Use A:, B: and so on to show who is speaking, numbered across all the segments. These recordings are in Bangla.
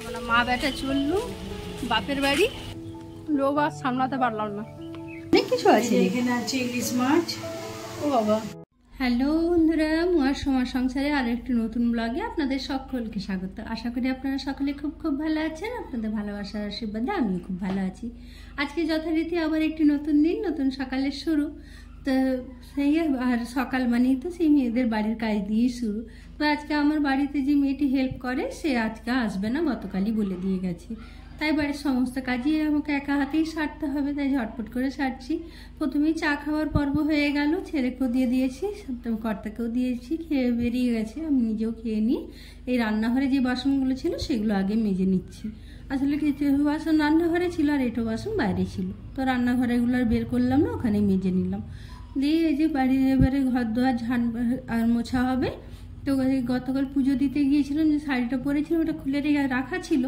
A: মানে মা বেটা চললু বাপের বাড়ি, লোক আর সামলাতে পারলাম না। অনেক কিছু আছে,
B: এখানে আছে ইলিশ মাছ।
A: ও বাবা। হ্যালো বন্ধুরা, মুয়ার সময় সংসারে আরো একটি নতুন ব্লগে আপনাদের সকলকে স্বাগত। আশা করি আপনারা সকলে খুব খুব ভালো আছেন। আপনাদের ভালোবাসার আশীর্বাদে আমিও খুব ভালো আছি। আজকে যথারীতি আবার একটি নতুন দিন, নতুন সকালের শুরু। তো সেই আর সকাল মানেই তো সেই মেয়েদের বাড়ির কাজ দিয়েই শুরু। তো আজকে আমার বাড়িতে যে মেয়েটি হেল্প করে সে আজকে আসবে না, গতকালই বলে দিয়ে গেছে। তাই বাড়ির সমস্ত কাজই আমাকে একা হাতেই সারতে হবে, তাই ঝটপট করে সারছি। প্রথমেই চা খাওয়ার পর্ব হয়ে গেল, ছেলেকেও দিয়ে দিয়েছি, কর্তাকেও দিয়েছি, খেয়ে বেরিয়ে গেছে, আমি নিজেও খেয়ে নিই। এই রান্নাঘরে যে বাসনগুলো ছিল সেগুলো আগে মেজে নিচ্ছি। আসলে কিছু বাসন রান্নাঘরে ছিল আর এটো বাসন বাইরে ছিল, তো রান্নাঘরেগুলো আর বের করলাম না, ওখানে মেজে নিলাম। দিয়ে এই যে বাড়ির এবারে ঘর দোয়ার ঝাড় আর মোছা হবে। তো গতকাল পুজো দিতে গিয়েছিলাম, যে শাড়িটা পরেছিলাম ওটা খুলে রাখা ছিল,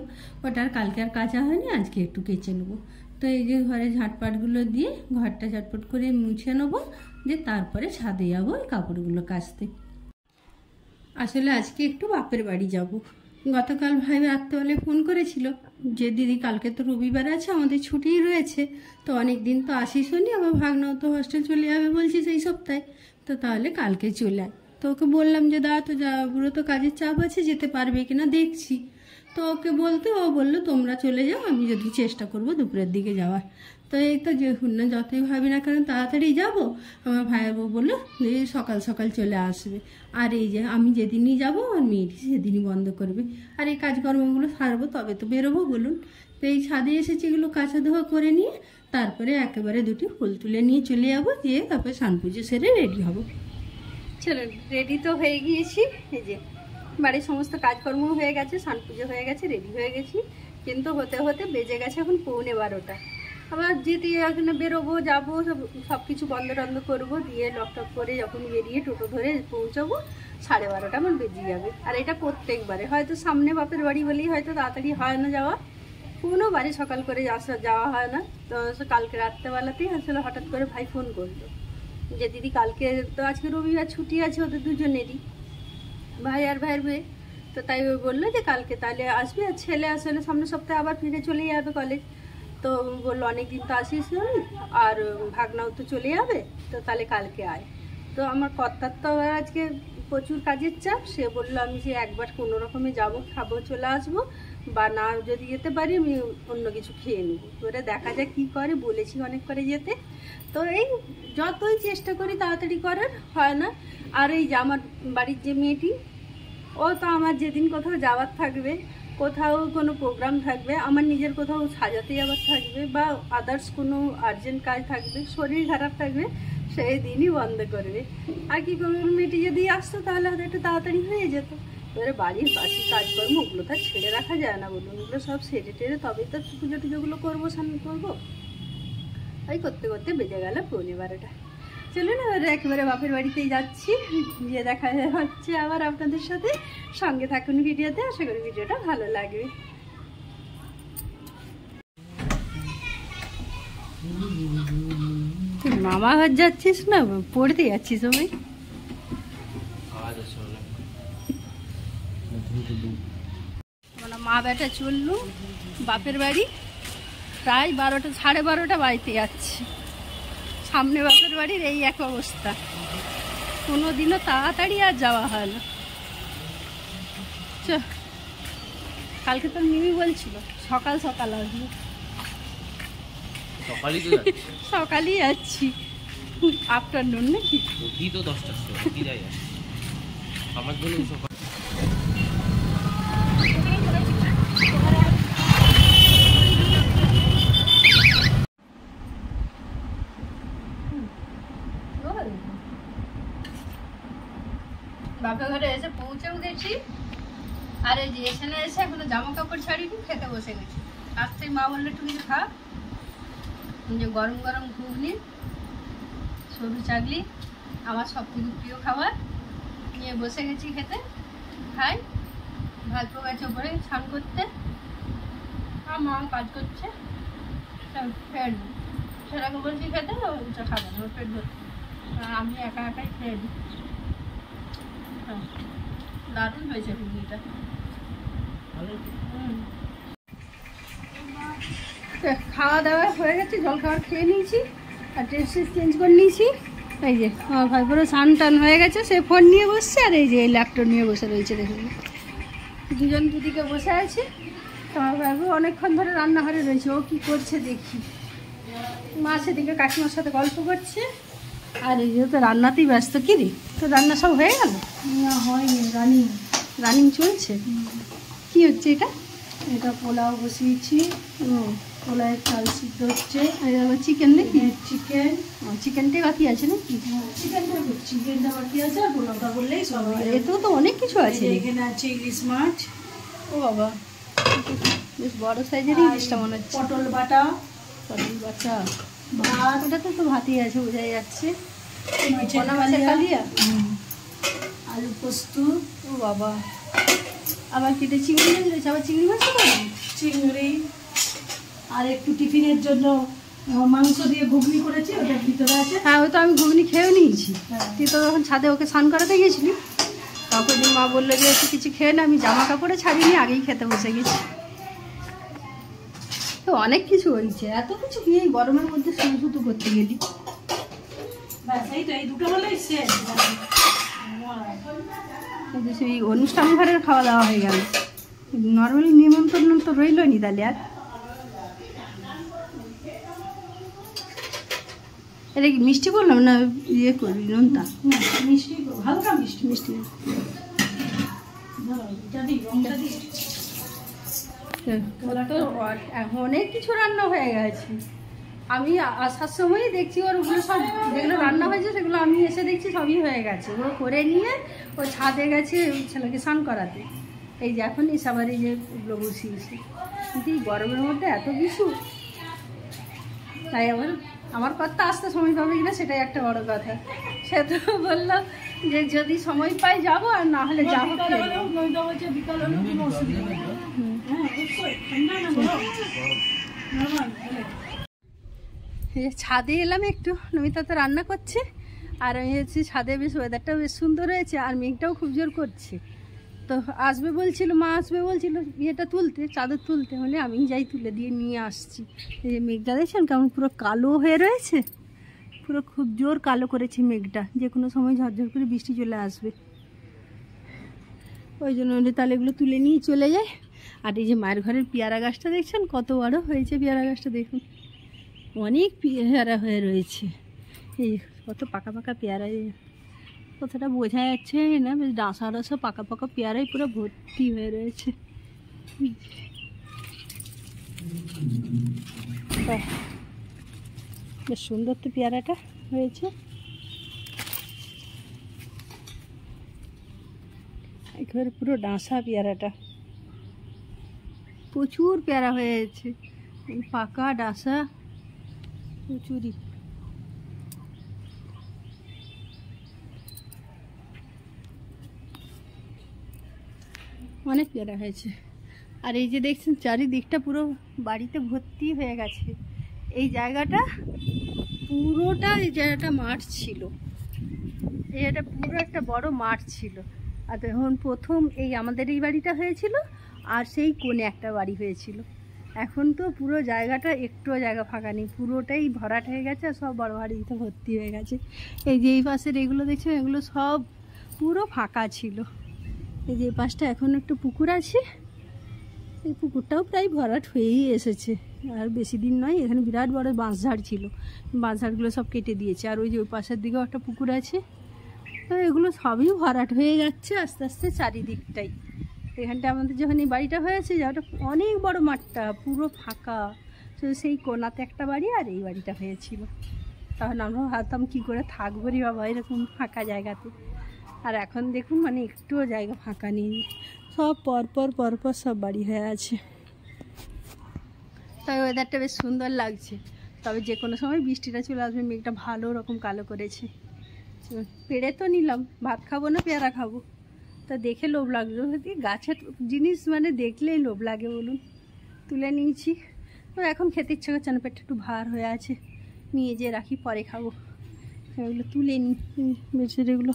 A: ওটা আর কালকে আর কাচা হয়নি, আজকে একটু কেচে নেবো। তো এই যে ঘরে ঝাঁটপাটগুলো দিয়ে ঘরটা ঝটপট করে মুছে নেবো, দিয়ে তারপরে ছাদে যাবো এই কাপড়গুলো কাচতে। আসলে আজকে একটু বাপের বাড়ি যাব। গতকাল ভাই রাত্রেবেলায় ফোন করেছিল যে দিদি কালকে তো রবিবার আছে, আমাদের ছুটিই রয়েছে, তো অনেক দিন তো আসিস নি, আমার ভাগনাও তো হোস্টেল চলে যাবে বলছি সেই সপ্তাহে, তো তাহলে কালকে চলে আয়। তো ওকে বললাম যে দাদা তো বুড়ো তো কাজের চাপ আছে, যেতে পারবে কিনা দেখছি। তো ওকে বলতে ও বললো তোমরা চলে যাও, আমি যদি চেষ্টা করবো দুপুরের দিকে যাওয়ার। তো এই তো যে না যতই ভাবি না কেন তাড়াতাড়ি যাব, আমার ভাইয়ের বউ বললো যে সকাল সকাল চলে আসবে। আর এই যে আমি যেদিনই যাবো আমার মেয়েটি সেদিনই বন্ধ করবে, আর এই কাজকর্মগুলো সারবো তবে তো বেরোবো বলুন। তো এই ছাদে এসেছি, এগুলো কাঁচা ধোয়া করে নিয়ে তারপরে একেবারে দুটি ফুল তুলে নিয়ে চলে যাবো, দিয়ে তারপরে স্নান পুজো সেরে রেডি হবো। চলো রেডি তো হয়ে গিয়েছি, এই যে বাড়ির সমস্ত কাজকর্ম হয়ে গেছে, স্নান পুজো হয়ে গেছে, রেডি হয়ে গেছি, কিন্তু হতে হতে বেজে গেছে এখন 11:15। আবার যেতে এখানে বেরোবো, যাবো, সব কিছু বন্ধ টন্ধ করবো, দিয়ে লকটক করে যখন বেরিয়ে টোটো ধরে পৌঁছাবো 12:30 আমার বেজে যাবে। আর এটা প্রত্যেকবারে, হয়তো সামনে বাপের বাড়ি বলেই হয়তো তাড়াতাড়ি হয় না যাওয়া, কোনো বাড়ি সকাল করে যাওয়া হয় না। তো কালকে রাত্রেবেলাতেই আসলে হঠাৎ করে ভাই ফোন করলো যে দিদি কালকে তো আজকে রবিবার ছুটি আছে ওদের দুজনেরই, ভাই আর ভাইয়ের মেয়ে, তো তাই ওই বললো যে কালকে তাহলে আসবে। আর ছেলে আসলে সামনের সপ্তাহে আবার ফিরে চলে যাবে কলেজ, তো বললো অনেকদিন তো আসিস না, আর ভাগনাও তো চলে যাবে, তো তাহলে কালকে আয়। তো আমার কর্তার তো আজকে প্রচুর কাজের চাপ, সে বললো আমি যে একবার কোনো রকমে যাবো, খাবো, চলে আসবো, বা না যদি যেতে পারি আমি অন্য কিছু খেয়ে নেবো। ওরা দেখা যাক কী করে, বলেছি অনেক করে যেতে। তো এই যতই চেষ্টা করি তাড়াতাড়ি করার হয় না। আর এই যে আমার বাড়ির যে মেয়েটি, ও তো আমার যেদিন কোথাও যাওয়ার থাকবে, কোথাও কোনো প্রোগ্রাম থাকবে, আমার নিজের কোথাও সাজাতে যাওয়ার থাকবে, বা আদার্স কোনো আর্জেন্ট কাজ থাকবে, শরীর খারাপ থাকবে, সেই দিনই বন্ধ করবে। আর কি করবে, মেয়েটি যদি আসতো তাহলে হয়তো একটু তাড়াতাড়ি হয়ে যেত। এবারে বাড়ির পাশে কাজকর্ম ওগুলো তো ছেড়ে রাখা যায় না বলুন, ওগুলো সব সেরে টেরে তবেই তো পুজো টুজোগুলো করবো, স্নান করবো। তাই করতে করতে বেজে গেল 11:30। চলুন এবারে একেবারে বাপের বাড়িতেই যাচ্ছি, গিয়ে দেখা হচ্ছে আবার আপনাদের সাথে। সঙ্গে থাকুন ভিডিওতে, আশা করি ভিডিওটা ভালো লাগবে। মামা ঘর যাচ্ছিস না পড়তে যাচ্ছিস? আমি মানে মা বেটা চললু বাপের বাড়ি, প্রায় 12টা 12:30 বাড়িতে যাচ্ছি। সামনে বাপের বাড়ির এই এক অবস্থা, কোনো দিনও তাড়াতাড়ি আর যাওয়া হয় না। কালকে তো মিমি বলছিল সকাল সকাল আসবো, সকালই যাচ্ছি, আফটারনুন নাকি তো 10টার সময় কি যাই আমার জন্য সকাল। বাপের ঘরে এসে পৌঁছেও গেছি, আর এই যে এখানে এসে এখনো জামা কাপড় ছাড়িনি, খেতে বসে গেছি। আসতেই মা বললো একটু কিছু খা, যে গরম গরম ঘুগনি, সরু চাগলি, আমার সব থেকে প্রিয় খাবার, নিয়ে বসে গেছি খেতে। খাই, ভাজপো গেছে ওপরে স্নান করতে, আর মা কাজ করছে, ফের সেটাকে বলছি খেতে, ওটা খাবে না, ওর পেট ধরছে, আমি একা একাই খেয়ে নিই। দারুণ হয়েছে ঘুগনিটা। খাওয়া দাওয়া হয়ে গেছে, জল খাবার খেয়ে নিয়েছি আর ড্রেস চেঞ্জ করে নিয়েছি। এই যে আমার ভাই পুরো স্নান টান হয়ে গেছে, সে ফোন নিয়ে বসছে আর এই যে এই ল্যাপটপ নিয়ে বসে রয়েছে। দেখুন দুজন দুদিকে বসে আছে। তোমার ভাই অনেকক্ষণ ধরে রান্নাঘরে রয়েছে, ও কি করছে দেখি। মা সেদিকে কাকিমার সাথে গল্প করছে আর এই যে তো রান্নাতেই ব্যস্ত। কি রে তো রান্না সব হয়ে গেল?
B: না হয়নি, রানিং
A: রানিং চলছে। কি হচ্ছে এটা?
B: এটা পোলাও বসিয়েছি, পোলাওয়ের চাল সিদ্ধ হচ্ছে।
A: চিকেন নাকি?
B: চিকেন,
A: চিকেনটাই বাকি আছে নাকি?
B: চিকেনটা বাকি আছে আর পোলাওটা বললেই সব হয়ে যাবে।
A: এতেও তো অনেক কিছু আছে।
B: এখানে আছে ইলিশ মাছ,
A: ও বাবা বেশ বড় সাইজেরই ইলিশটা মনে হচ্ছে।
B: পটল বাটা,
A: পটল বাটা,
B: ভাত,
A: ওটাতে তো ভাতই আছে বোঝাই যাচ্ছে।
B: মাছের
A: মাছের কালিয়া,
B: আলু পোস্ত।
A: ও বাবা আবার কেটে চিংড়ি মাছ রয়েছে, আবার চিংড়ি মাছ তো
B: চিংড়ি আর একটু টিফিনের জন্য মাংস দিয়ে ঘুগনি করেছি, ওটার ভিতরে আছে।
A: হ্যাঁ ওই তো আমি ঘুগনি খেয়েও নিয়েছি।
B: হ্যাঁ।
A: তুই তো তখন ছাদে ওকে স্নান করাতে গেছিলি, তখন মা বললো যে একটু কিছু খেয়ে না, আমি জামা কাপড়ে ছাড়িনি, আগেই খেতে বসে গেছি। তো অনেক কিছু হয়েছে, এত কিছু কি এই গরমের মধ্যে শুধু শুধু করতে গেলি।
B: ব্যাস এই তো, এই দুটো হলেই শেষ।
A: সেই অনুষ্ঠান ঘরের খাওয়া দাওয়া হয়ে গেল, নর্মালি নিমন্ত্রণ তো রইলই নি তাহলে। আর এটা কি মিষ্টি বললাম না ইয়ে করবি নোনতা?
B: না, মিষ্টি হালকা মিষ্টি
A: মিষ্টি অনেক কিছু রান্না হয়ে গেছে। আমি আসার সময়ই দেখছি ওর ওগুলো সব যেগুলো রান্না হয়েছে সেগুলো আমি এসে দেখছি সবই হয়ে গেছে। ওগুলো করে নিয়ে ও ছাদে গেছে ছেলেকে স্নান করাতে। এই যে এখন এসবার এই যে ওগুলো বসিয়েছি, কিন্তু এই গরমের মধ্যে এত কিছু, তাই আমার কথা আসতে সময় পাবে কিনা সেটাই একটা বড় কথা। সে তো বললো যে যদি সময় পাই যাবো, আর না হলে যাবো। ছাদে এলাম একটু, নমিতা তো রান্না করছে আর আমি হচ্ছে ছাদে, বেশ ওয়েদারটাও বেশ সুন্দর হয়েছে আর মেঘটাও খুব জোর করছে। তো আসবে বলছিল, মা আসবে বলছিল ইয়েটা তুলতে, চাদর তুলতে, হলে আমি যাই তুলে দিয়ে নিয়ে আসছি। এই যে মেঘটা দেখছেন কেমন পুরো কালো হয়ে রয়েছে, পুরো খুব জোর কালো করেছে মেঘটা, যে কোনো সময় ঝরঝর করে বৃষ্টি চলে আসবে। ওই জন্য তাহলে এগুলো তুলে নিয়ে চলে যায়। আর এই যে মায়ের ঘরের পেয়ারা গাছটা দেখছেন কত বড় হয়েছে, পেয়ারা গাছটা দেখুন অনেক পেয়ারা হয়ে রয়েছে। এই কত পাকা পাকা পেয়ারা, কতটা বোঝা যাচ্ছে না, বেশ ডাঁসা ডাঁসা পাকা পাকা পেয়ারাই পুরো ভর্তি হয়ে রয়েছে। বেশ সুন্দর তো পেয়ারাটা হয়েছে, একেবারে পুরো ডাঁসা পেয়ারাটা, প্রচুর পেয়ারা হয়েছে, পাকা ডাঁসা প্রচুরই। অনেক পেয়ারা হয়েছে। আর এই যে দেখছেন চারিদিকটা পুরো বাড়িতে ভর্তি হয়ে গেছে। এই জায়গাটা পুরোটা, এই জায়গাটা মাঠ ছিল, এই জায়গাটা পুরো একটা বড় মাঠ ছিল। আর তখন প্রথম এই আমাদের এই বাড়িটা হয়েছিল আর সেই কোণে একটা বাড়ি হয়েছিল। এখন তো পুরো জায়গাটা একটুও জায়গা ফাঁকা নেই, পুরোটাই ভরাট হয়ে গেছে আর সব বড় বাড়িতে ভর্তি হয়ে গেছে। এই যে এই পাশের এগুলো দেখছেন, এগুলো সব পুরো ফাঁকা ছিল। এই যে পাশটা এখন একটু পুকুর আছে, এই পুকুরটাও প্রায় ভরাট হয়েই এসেছে, আর বেশি দিন নয়। এখানে বিরাট বড় বাঁশঝাড় ছিল, বাঁশঝাড়গুলো সব কেটে দিয়েছে। আর ওই যে ওই পাশের দিকেও একটা পুকুর আছে, তো এগুলো সবই ভরাট হয়ে যাচ্ছে আস্তে আস্তে চারিদিকটাই। এখানটা আমাদের যখন এই বাড়িটা হয়েছে, জায়গাটা অনেক বড়, মাঠটা পুরো ফাঁকা, তো সেই কোনাতে একটা বাড়ি আর এই বাড়িটা হয়েছিল। তখন আমরা ভাবতাম কী করে থাকবো রে বাবা এরকম ফাঁকা জায়গাতে। আর এখন দেখুন মানে একটুও জায়গা ফাঁকা নেই, সব পরপর পরপর সব বাড়ি হয়ে আছে। তবে ওয়েদারটা বেশ সুন্দর লাগছে, তবে যে কোনো সময় বৃষ্টিটা চলে আসবে, মেঘটা ভালো রকম কালো করেছে। পেড়ে তো নিলাম, ভাত খাবো না পেয়ারা খাবো, তা দেখে লোভ লাগলো, গাছের জিনিস মানে দেখলেই লোভ লাগে বলুন। তুলে নিয়েছি, তো এখন খেতে ইচ্ছে করছে না, পেটটা একটু ভার হয়ে আছে, নিয়ে যেয়ে রাখি পরে খাবো। এগুলো তুলে নিই, বেশির এগুলো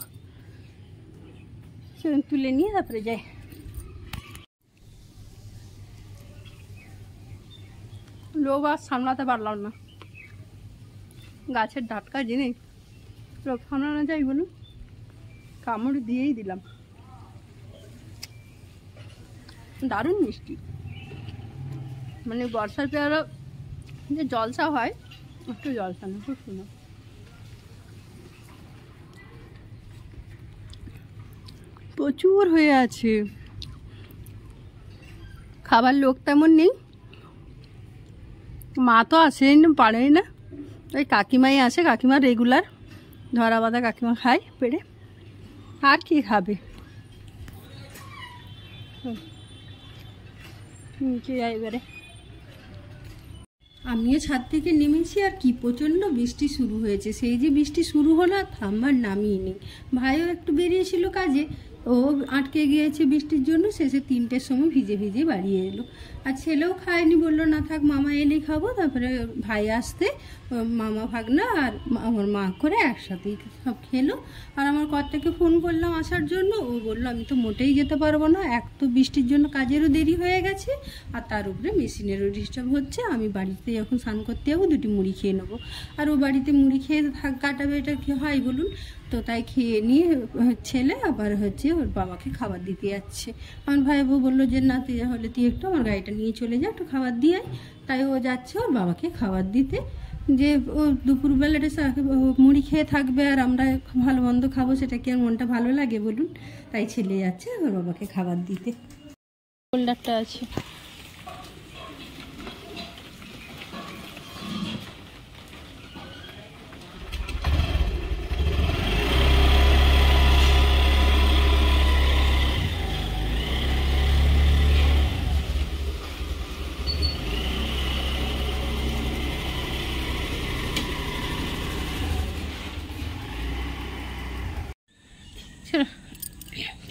A: সেরকম তুলে নিয়ে তারপরে যাই। লোভ আর সামলাতে পারলাম না, গাছের ডাটকা জিনিস লোভ সামলানো যায় বলুন, কামড় দিয়েই দিলাম। দারুণ মিষ্টি, মানে বর্ষার পেয়ারা যে জলসা হয় একটু জলসা না, খুব সুন্দর। প্রচুর হয়ে আছে, খাবার লোক তেমন নেই, মা তো আসেই না, পারেই না, ওই কাকিমাই আসে, কাকিমা রেগুলার ধরা বাঁধা কাকিমা খায় পেড়ে, আর কি খাবে। নিচে যাই এবারে। আমিও ছাদ থেকে নেমেছি, আর কি প্রচণ্ড বৃষ্টি শুরু হয়েছে। সেই যে বৃষ্টি শুরু হলো আর থামবার নামই নেই। ভাইও একটু বেরিয়েছিল কাজে, ও আটকে গিয়েছে বৃষ্টির জন্য, শেষে 3টের সময় ভিজে ভিজে বাড়ি এলো। আর ছেলেও খায়নি, বললো না থাক মামা এলেই খাবো। তারপরে ভাই আসতে মামা ভাগনা আর আমার মা করে একসাথেই সব খেলো। আর আমার কর্তাকে ফোন করলাম আসার জন্য, ও বললো আমি তো মোটেই যেতে পারবো না, এক তো বৃষ্টির জন্য কাজেরও দেরি হয়ে গেছে, আর তার উপরে মেশিনেরও ডিস্টার্ব হচ্ছে, আমি বাড়িতে যখন স্নান করতে যাবো 2টি মুড়ি খেয়ে নেবো। আর ও বাড়িতে মুড়ি খেয়ে কাটাবে, এটা কি হয় বলুন? তো তাই খেয়ে নিয়ে ছেলে আবার ওর বাবাকে খাবার দিতে যাচ্ছে। আমার ভাই বউ বললো যে না তুই হলে তুই একটু আমার গাড়িটা নিয়ে চলে যা, একটু খাবার দিয়ে। তাই ও যাচ্ছে ওর বাবাকে খাবার দিতে, যে ও দুপুরবেলাটা মুড়ি খেয়ে থাকবে আর আমরা ভালো মন্দ খাবো, সেটা কি আর মনটা ভালো লাগে বলুন? তাই ছেলে যাচ্ছে ওর বাবাকে খাবার দিতে। হোল্ডারটা আছে,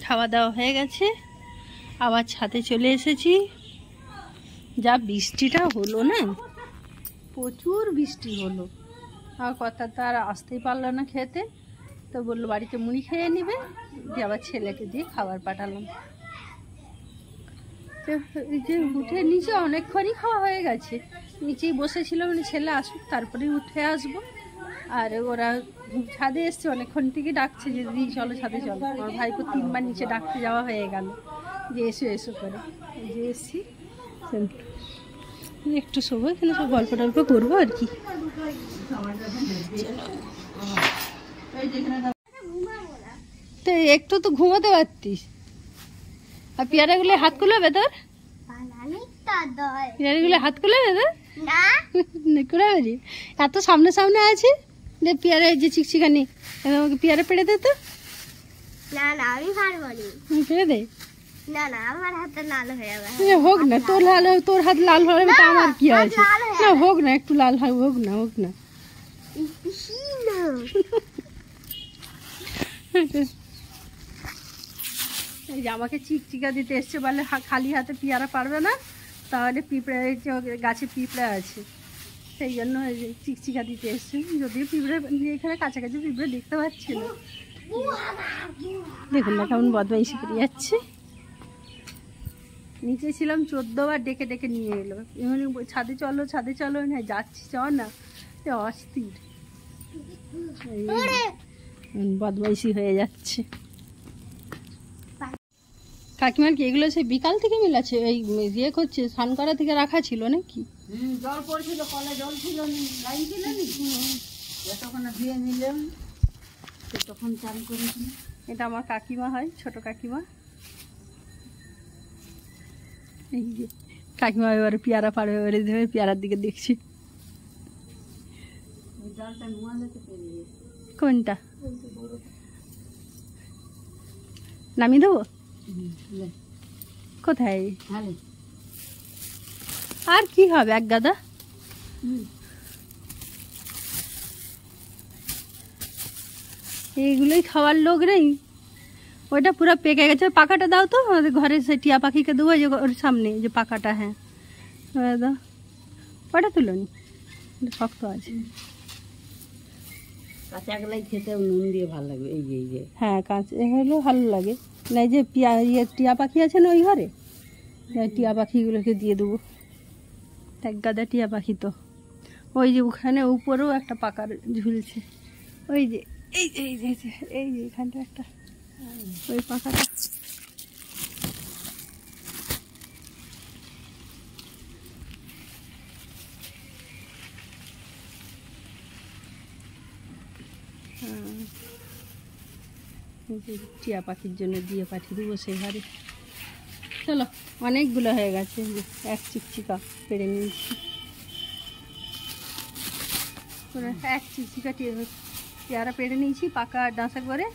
A: খাওয়া দাওয়া হয়ে গেছে, আবার ছাদে চলে এসেছি। যা বৃষ্টিটা হলো না, প্রচুর বৃষ্টি হলো। আর কথা তো আর আসতেই পারলো না খেতে, তো বললো বাড়িতে মুড়ি খেয়ে নিবে, দিয়ে আবার ছেলেকে দিয়ে খাবার পাঠালাম। তো এই যে উঠে নিচে অনেকক্ষণই খাওয়া হয়ে গেছে, নিচেই বসেছিল, মানে ছেলে আসুক তারপরে উঠে আসবো। আর ওরা ছাদে এসছে, অনেকক্ষণ থেকে ডাকছে যে দিদি চলো ছাদে চলো। আমার ভাইকে 3বার নিচে ডাকতে যাওয়া হয়ে গেল যে এসো এসো করে, যে এসছি একটু শোবো, এখানে সব গল্প টল্প করবো আর কি। তো একটু তো ঘুমাতে পারতিস, আর পেয়ারাগুলো হাত খুলবে তোর, পেয়ারাগুলো হাত খুলবে তোর খুলবে, এত সামনে সামনে আছে যে পেয়ারা, এই যে চিকচিকানি, আমাকে পেয়ারা পেড়ে দে তো।
C: না না আমি পারবো না,
A: পেড়ে দে।
C: না না আমার হাতটা লাল হয়ে যাবে।
A: হোক না, তোর লাল, তোর হাত লাল হবে তা আমার কি আছে, না হোক না, একটু লাল হবে, হোক না হোক না। এই যে আমাকে চিকচিকা দিতে এসছে, বলে খালি হাতে পেয়ারা পারবে না, তাহলে পিঁপড়ে গাছে পিঁপড়ে আছে, সেই জন্য চিকচিকা দিতে এসছে। যদিও পিঁপড়ে এখানে কাছাকাছি পিঁপড়ে দেখতে পাচ্ছি না, দেখুন না কেমন বদমাইশি করে যাচ্ছে। নিচে ছিলাম 14 বার ডেকে ডেকে নিয়ে এলো, এমনি ছাদে চলো ছাদে চলো, না যাচ্ছি চ না, অস্থির বদমাইশি হয়ে যাচ্ছে। কাকিমার কি এগুলো সেই বিকাল থেকে মিলাচ্ছে, এই ইয়ে করছে, স্নান করা থেকে রাখা ছিল নাকি?
B: জল পড়ছিল, কলে জল ছিল, লাইন ছিল তখন ধুয়ে নিলাম, তখন চান করেছি।
A: এটা আমার কাকিমা হয়, ছোট কাকিমা। এই যে কাকিমা এবারে পেয়ারা পাড়বে, এবারে ধরে পেয়ারার দিকে দেখছি। কোনটা নামিয়ে দেবো? কোথায়? আর কি হবে, এক গাদা। এইগুলোই খাওয়ার লোক নেই, ওইটা পুরো পেকে গেছে। পাকাটা দাও তো, আমাদের ঘরে সে টিয়া পাখিকে দেবো, যে ওর সামনে যে পাকাটা, হ্যাঁ দাও, ওটা তুলো নি, শক্ত আছে।
B: কাঁচা গেলাই খেতে নুন দিয়ে ভালো লাগবে, এই যে
A: হ্যাঁ কাঁচা হলেও ভালো লাগে। না এই যে টিয়া পাখি আছে না ওই ঘরে, টিয়া পাখিগুলোকে দিয়ে দেবো। এক গাদা টিয়া পাখি তো ওই যে ওখানে উপরেও একটা পাকার ঝুলছে, ওই যে এই যে এই যে এই যে এখানটা একটা ওই পাকাটা। টিয়া পাখির জন্য দিয়ে পাঠিয়ে দেবো সেই ঘরে। চলো, অনেকগুলো হয়ে গেছে, এক চিকচিকা পেড়ে নিয়েছি, এক চিকচিকা পেয়ারা পেড়ে নিয়েছি, পাকা ডাঁসা করে।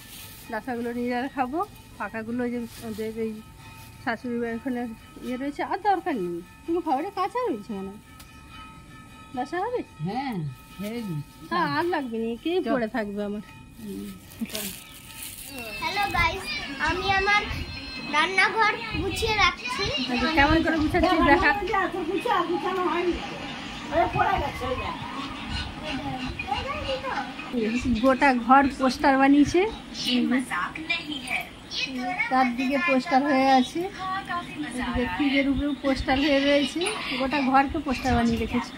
A: ডাঁসাগুলো নিজেরা খাবো, পাকাগুলো ওই যে ওদের এই শাশুড়ি ওখানে ইয়ে রয়েছে, আর দরকার নেই। তুমি খাবারে কাঁচা রয়েছে মনে হয়, ডাঁসা হবে।
B: হ্যাঁ
A: হ্যাঁ, আর লাগবে না, কে পড়ে থাকবে আমার।
C: হ্যালো গাইস, আমি আমার রান্নাঘর গুছিয়ে রাখছি।
A: কেমন করে গুছাচ্ছি দেখা। গোটা ঘর পোস্টার বানিয়েছে, তার দিকে পোস্টার হয়ে আছে, ফ্রিজের উপরেও পোস্টার হয়ে রয়েছে, গোটা ঘরকে পোস্টার বানিয়ে রেখেছে।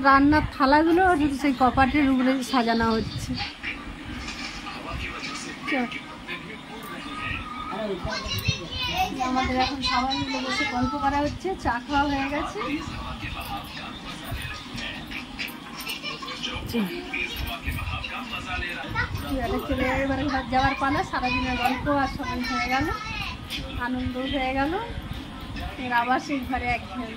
A: রান্নার থালাগুলো সেই কপাটের উপরে সাজানো হচ্ছে। আমাদের এখন সবাই মিলে বসে গল্প করা হচ্ছে, চা খাওয়া হয়ে গেছে। চলে এবারে ঘর যাওয়ার পালা। সারাদিনের গল্প আর সবাই হয়ে গেল, আনন্দ হয়ে গেল, আবার সেই ঘরে একঘেয়ে।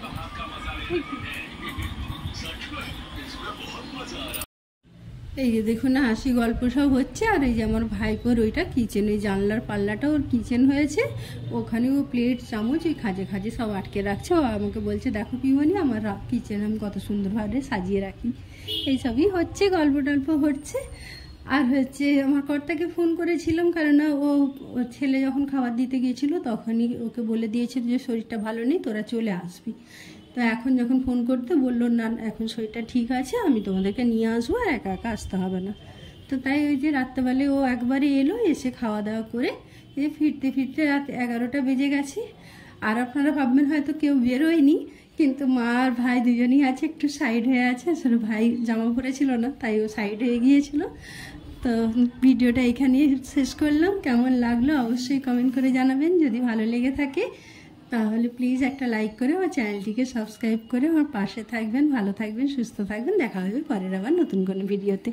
A: এই যে দেখুন না, হাসি গল্প সব হচ্ছে। আর এই যে আমার ভাইপোর ওইটা কিচেন, ওই জানলার পাল্লাটা ওর কিচেন হয়েছে, ওখানে ও প্লেট চামচ ওই খাজে খাজে সব আটকে রাখছে। ও আমাকে বলছে, দেখো পিমনি আমার কিচেন আমি কত সুন্দরভাবে সাজিয়ে রাখি। এইসবই হচ্ছে, গল্প টল্প হচ্ছে। আর হচ্ছে আমার কর্তাকে ফোন করেছিলাম, কারণ ওর ছেলে যখন খাবার দিতে গিয়েছিল তখনই ওকে বলে দিয়েছিল যে শরীরটা ভালো নেই, তোরা চলে আসবি। তো এখন যখন ফোন করতে বললো, না এখন শরীরটা ঠিক আছে, আমি তোমাদেরকে নিয়ে আসবো, একা একা আসতে হবে না। তো তাই ওই যে রাত্রেবেলায় ও একবারে এলো, এসে খাওয়া দাওয়া করে এই ফিরতে ফিরতে রাত 11টা বেজে গেছে। আর আপনারা ভাববেন হয়তো কেউ বেরোয়নি, কিন্তু মা আর ভাই দুজনেই আছে, একটু সাইড হয়ে আছে। আসলে ভাই জামা পরেছিল না, তাই ও সাইড হয়ে গিয়েছিল। তো ভিডিওটা এখানেই শেষ করলাম। কেমন লাগলো অবশ্যই কমেন্ট করে জানাবেন। যদি ভালো লেগে থাকে তাহলে প্লিজ একটা লাইক করে আমার চ্যানেলটিকে সাবস্ক্রাইব করে আমার পাশে থাকবেন। ভালো থাকবেন, সুস্থ থাকবেন। দেখা হবে পরের আবার নতুন কোনো ভিডিওতে।